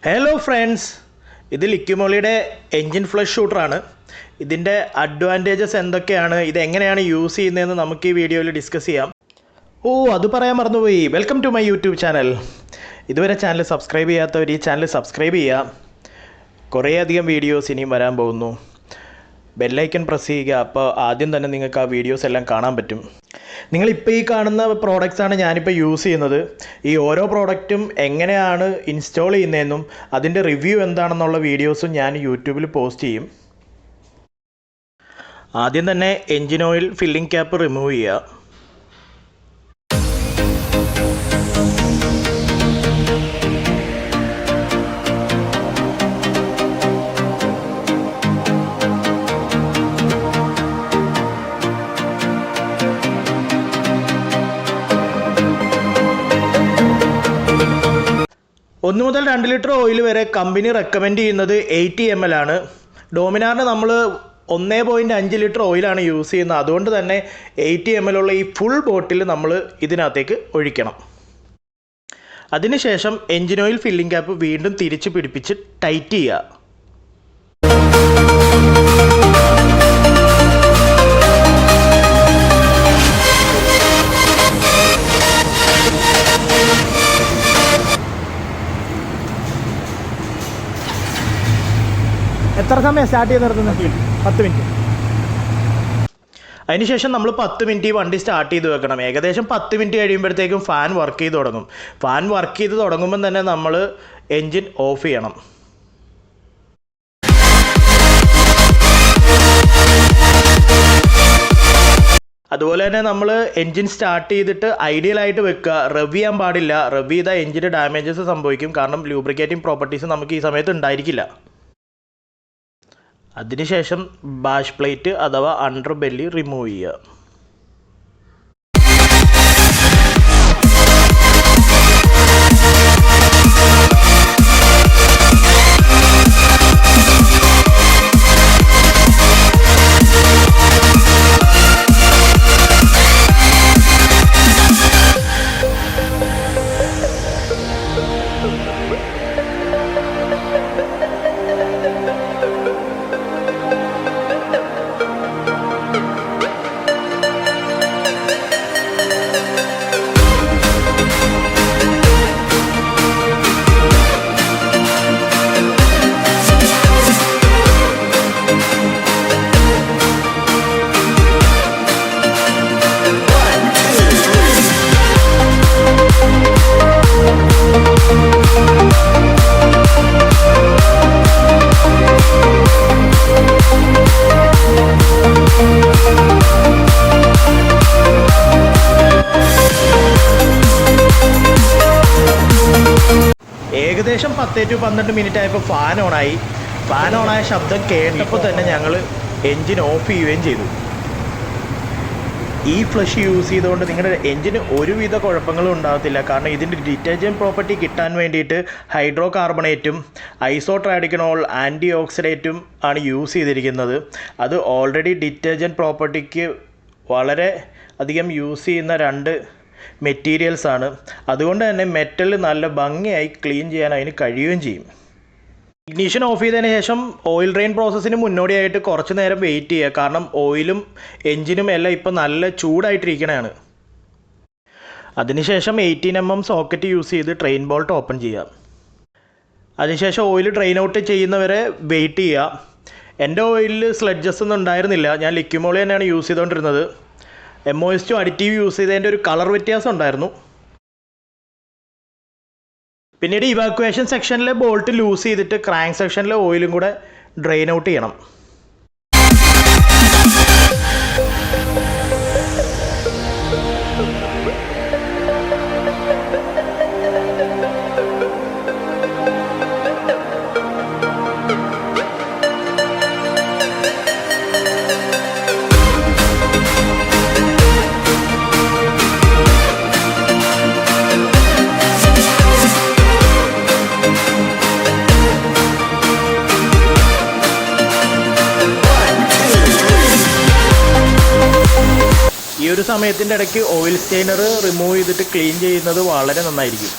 Hello friends, ഇത് ലിക്വി മോളിയുടെ engine flush ഷൂട്ടറാണ്. ഇതിൻ്റെ advantages എന്തൊക്കെയാണ്, ഇതെങ്ങനെയാണ് യൂസ് ചെയ്യുന്നതെന്ന് നമുക്ക് ഈ വീഡിയോയിൽ ഡിസ്കസ് ചെയ്യാം. അത് പറയാൻ മറന്നുപോയി. Welcome to my YouTube channel. ഇതുവരെ ചാനൽ സബ്സ്ക്രൈബ് ചെയ്യാത്തവർ ഈ ചാനൽ സബ്സ്ക്രൈബ് ചെയ്യുക. കുറേയധികം വീഡിയോസ് ഇനിയും വരാൻ പോകുന്നു. ബെല്ലൈക്കൺ പ്രസ് ചെയ്യുക. അപ്പോൾ ആദ്യം തന്നെ നിങ്ങൾക്ക് ആ വീഡിയോസ് എല്ലാം കാണാൻ പറ്റും. നിങ്ങളിപ്പോൾ ഈ കാണുന്ന പ്രോഡക്റ്റ്സാണ് ഞാനിപ്പോൾ യൂസ് ചെയ്യുന്നത്. ഈ ഓരോ പ്രോഡക്റ്റും എങ്ങനെയാണ് ഇൻസ്റ്റാൾ ചെയ്യുന്നതെന്നും അതിൻ്റെ റിവ്യൂ എന്താണെന്നുള്ള വീഡിയോസും ഞാൻ യൂട്യൂബിൽ പോസ്റ്റ് ചെയ്യും. ആദ്യം തന്നെ engine oil filling cap remove ചെയ്യുക. ഒന്ന് മുതൽ 2 ലിറ്റർ ഓയിൽ വരെ കമ്പനി റെക്കമെൻഡ് ചെയ്യുന്നത് 80 ml ആണ്. ഡോമിനാറിന് നമ്മൾ 1.5 ലിറ്റർ ഓയിലാണ് യൂസ് ചെയ്യുന്നത്. അതുകൊണ്ട് തന്നെ 80 ml ഉള്ള ഈ ഫുൾ ബോട്ടിൽ നമ്മൾ ഇതിനകത്തേക്ക് ഒഴിക്കണം. അതിനുശേഷം എൻജിൻ ഓയിൽ ഫില്ലിംഗ് ക്യാപ്പ് വീണ്ടും തിരിച്ച് പിടിപ്പിച്ച് ടൈറ്റ് ചെയ്യുക. എത്ര സമയം സ്റ്റാർട്ട് ചെയ്ത് നിർത്തുന്നത്? 10 മിനിറ്റ്. അതിനുശേഷം നമ്മൾ 10 മിനിറ്റ് ഈ വണ്ടി സ്റ്റാർട്ട് ചെയ്ത് വെക്കണം. ഏകദേശം 10 മിനിറ്റ് കഴിയുമ്പോഴത്തേക്കും ഫാൻ വർക്ക് ചെയ്ത് തുടങ്ങും. ഫാൻ വർക്ക് ചെയ്ത് തുടങ്ങുമ്പം തന്നെ നമ്മൾ എൻജിൻ ഓഫ് ചെയ്യണം. അതുപോലെ തന്നെ നമ്മൾ എൻജിൻ സ്റ്റാർട്ട് ചെയ്തിട്ട് ഐഡിയലായിട്ട് വെക്കുക. റവ് ചെയ്യാൻ പാടില്ല. റവ് ചെയ്താൽ എൻജിന് ഡാമേജസ് സംഭവിക്കും. കാരണം ലൂബ്രിക്കേറ്റിംഗ് പ്രോപ്പർട്ടീസ് നമുക്ക് ഈ സമയത്ത് ഉണ്ടായിരിക്കില്ല. അതിനുശേഷം ബാഷ് പ്ലേറ്റ് അഥവാ അണ്ടർ ബെല്ലി റിമൂവ് ചെയ്യുക. ഏകദേശം 10 to 12 മിനിറ്റ് ആയപ്പോൾ ഫാൻ ഓണായി. ഫാൻ ഓണായ ശബ്ദം കേട്ടപ്പോൾ തന്നെ ഞങ്ങൾ എൻജിൻ ഓഫ് ചെയ്യുകയും ചെയ്തു. ഈ ഫ്ലഷ് യൂസ് ചെയ്തുകൊണ്ട് നിങ്ങളുടെ എൻജിന് ഒരുവിധ കുഴപ്പങ്ങളും ഉണ്ടാകത്തില്ല. കാരണം ഇതിൻ്റെ ഡിറ്റർജൻറ്റ് പ്രോപ്പർട്ടി കിട്ടാൻ വേണ്ടിയിട്ട് ഹൈഡ്രോ കാർബണേറ്റും ഐസോട്രാഡിക്കനോൾ ആൻറ്റി ഓക്സിഡേറ്റും ആണ് യൂസ് ചെയ്തിരിക്കുന്നത്. അത് ഓൾറെഡി ഡിറ്റർജൻറ്റ് പ്രോപ്പർട്ടിക്ക് വളരെ അധികം യൂസ് ചെയ്യുന്ന 2 മെറ്റീരിയൽസ് ആണ്. അതുകൊണ്ട് തന്നെ മെറ്റൽ നല്ല ഭംഗിയായി ക്ലീൻ ചെയ്യാൻ അതിന് കഴിയുകയും ചെയ്യും. ഇഗ്നീഷൻ ഓഫ് ചെയ്തതിന് ശേഷം ഓയിൽ ഡ്രെയിൻ പ്രോസസ്സിന് മുന്നോടിയായിട്ട് കുറച്ച് നേരം വെയിറ്റ് ചെയ്യുക. കാരണം ഓയിലും എൻജിനും എല്ലാം ഇപ്പം നല്ല ചൂടായിട്ടിരിക്കണതാണ്. അതിനുശേഷം 18 mm സോക്കറ്റ് യൂസ് ചെയ്ത് ട്രെയിൻ ബോൾട്ട് ഓപ്പൺ ചെയ്യുക. അതിനുശേഷം ഓയിൽ ഡ്രെയിൻ ഔട്ട് ചെയ്യുന്നവരെ വെയിറ്റ് ചെയ്യുക. എൻ്റെ ഓയിലിൽ സ്ലെഡ്ജസ് ഒന്നും ഉണ്ടായിരുന്നില്ല. ഞാൻ ലിക്വി മോളി തന്നെയാണ് യൂസ് ചെയ്തുകൊണ്ടിരുന്നത്. MOS2 അഡിറ്റീവ് യൂസ് ചെയ്തതിൻ്റെ ഒരു കളർ വ്യത്യാസം ഉണ്ടായിരുന്നു. പിന്നീട് ഇവാക്വേഷൻ സെക്ഷനിലെ ബോൾട്ട് ലൂസ് ചെയ്തിട്ട് ക്രാങ്ക് സെക്ഷനിലെ ഓയിലും കൂടെ ഡ്രെയിൻ ഔട്ട് ചെയ്യണം. ഒരു സമയത്തിൻ്റെ ഇടയ്ക്ക് ഓയിൽ സ്റ്റെയിനർ റിമൂവ് ചെയ്തിട്ട് ക്ലീൻ ചെയ്യുന്നത് വളരെ നന്നായിരിക്കും.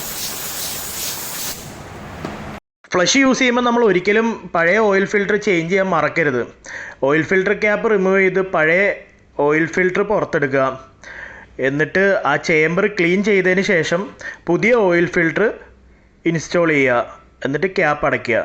ഫ്ലഷ് യൂസ് ചെയ്യുമ്പോൾ നമ്മൾ ഒരിക്കലും പഴയ ഓയിൽ ഫിൽറ്റർ ചേഞ്ച് ചെയ്യാൻ മറക്കരുത്. ഓയിൽ ഫിൽറ്റർ ക്യാപ്പ് റിമൂവ് ചെയ്ത് പഴയ ഓയിൽ ഫിൽറ്റർ പുറത്തെടുക്കുക. എന്നിട്ട് ആ ചേമ്പർ ക്ലീൻ ചെയ്തതിന് ശേഷം പുതിയ ഓയിൽ ഫിൽറ്റർ ഇൻസ്റ്റാൾ ചെയ്യുക. എന്നിട്ട് ക്യാപ്പ് അടയ്ക്കുക.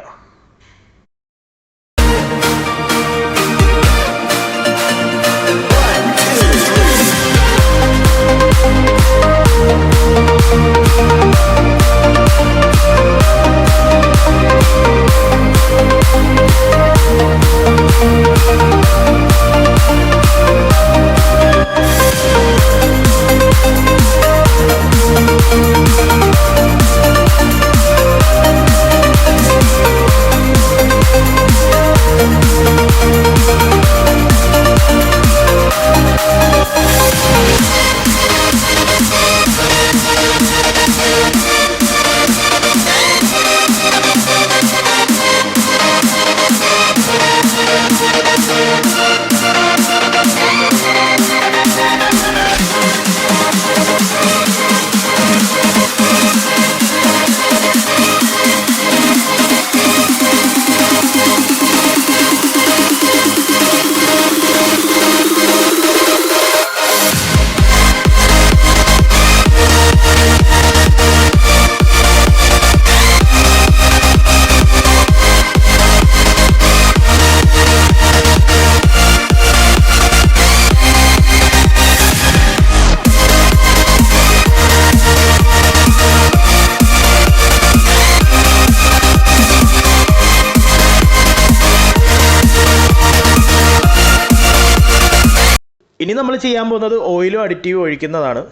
ഇനി നമ്മൾ ചെയ്യാൻ പോകുന്നത് ഓയിലും അഡിറ്റീവും ഒഴിക്കുന്നതാണ്.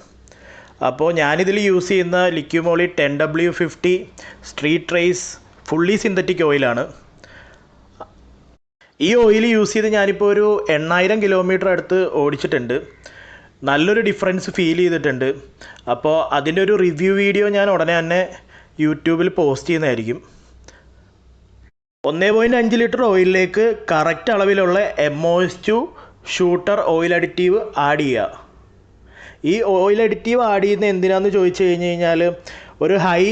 അപ്പോൾ ഞാനിതിൽ യൂസ് ചെയ്യുന്ന Liqui Moly 10W50 street race fully synthetic ഓയിലാണ്. ഈ ഓയിൽ യൂസ് ചെയ്ത് ഞാനിപ്പോൾ ഒരു 8000 കിലോമീറ്റർ അടുത്ത് ഓടിച്ചിട്ടുണ്ട്. നല്ലൊരു ഡിഫറൻസ് ഫീൽ ചെയ്തിട്ടുണ്ട്. അപ്പോൾ അതിൻ്റെ ഒരു റിവ്യൂ വീഡിയോ ഞാൻ ഉടനെ തന്നെ യൂട്യൂബിൽ പോസ്റ്റ് ചെയ്യുന്നതായിരിക്കും. 1.5 ലിറ്റർ ഓയിലിലേക്ക് കറക്റ്റ് അളവിലുള്ള MOS2 shooter oil additive add ചെയ്യുക. ഈ ഓയിൽ അഡിറ്റീവ് ആഡ് ചെയ്യുന്നത് എന്തിനാണെന്ന് ചോദിച്ചു കഴിഞ്ഞ് കഴിഞ്ഞാൽ ഒരു ഹൈ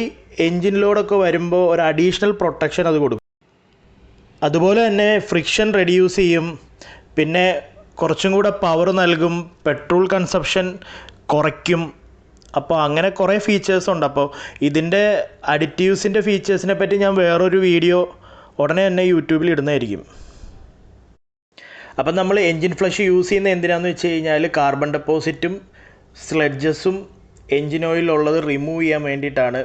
എൻജിൻ ലോഡൊക്കെ വരുമ്പോൾ ഒരു അഡീഷണൽ പ്രൊട്ടക്ഷൻ അത് കൊടുക്കും. അതുപോലെ തന്നെ ഫ്രിക്ഷൻ റെഡ്യൂസ് ചെയ്യും. പിന്നെ കുറച്ചും കൂടെ പവർ നൽകും. പെട്രോൾ കൺസപ്ഷൻ കുറയ്ക്കും. അപ്പോൾ അങ്ങനെ കുറേ ഫീച്ചേഴ്സ് ഉണ്ട്. അപ്പോൾ ഇതിൻ്റെ അഡിറ്റീവ്സിൻ്റെ ഫീച്ചേഴ്സിനെ പറ്റി ഞാൻ വേറൊരു വീഡിയോ ഉടനെ തന്നെ യൂട്യൂബിൽ ഇടുന്നതായിരിക്കും. അപ്പം നമ്മൾ എൻജിൻ ഫ്ലഷ് യൂസ് ചെയ്യുന്നത് എന്തിനാണെന്ന് വെച്ച് കഴിഞ്ഞാൽ കാർബൺ ഡെപ്പോസിറ്റും സ്ലെഡ്ജസും എൻജിൻ ഓയിലുള്ളത് റിമൂവ് ചെയ്യാൻ വേണ്ടിയിട്ടാണ്.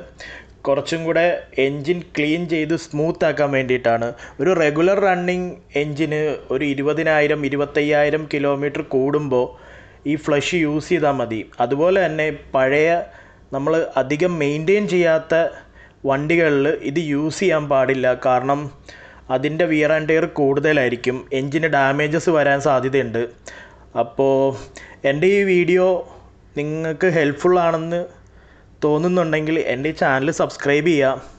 കുറച്ചും കൂടെ എൻജിൻ ക്ലീൻ ചെയ്ത് സ്മൂത്ത് ആക്കാൻ വേണ്ടിയിട്ടാണ്. ഒരു റെഗുലർ റണ്ണിങ് എൻജിന് ഒരു 20,000-25,000 കിലോമീറ്റർ കൂടുമ്പോൾ ഈ ഫ്ലഷ് യൂസ് ചെയ്താൽ മതി. അതുപോലെ തന്നെ പഴയ നമ്മൾ അധികം മെയിൻറ്റെയിൻ ചെയ്യാത്ത വണ്ടികളിൽ ഇത് യൂസ് ചെയ്യാൻ പാടില്ല. കാരണം അതിൻ്റെ വിയർ ആൻഡ് ടയർ കൂടുതലായിരിക്കും. എൻജിന് ഡാമേജസ് വരാൻ സാധ്യതയുണ്ട്. അപ്പോൾ എൻ്റെ ഈ വീഡിയോ നിങ്ങൾക്ക് ഹെൽപ്ഫുൾ ആണെന്ന് തോന്നുന്നുണ്ടെങ്കിൽ എൻ്റെ ഈ ചാനൽ സബ്സ്ക്രൈബ് ചെയ്യുക.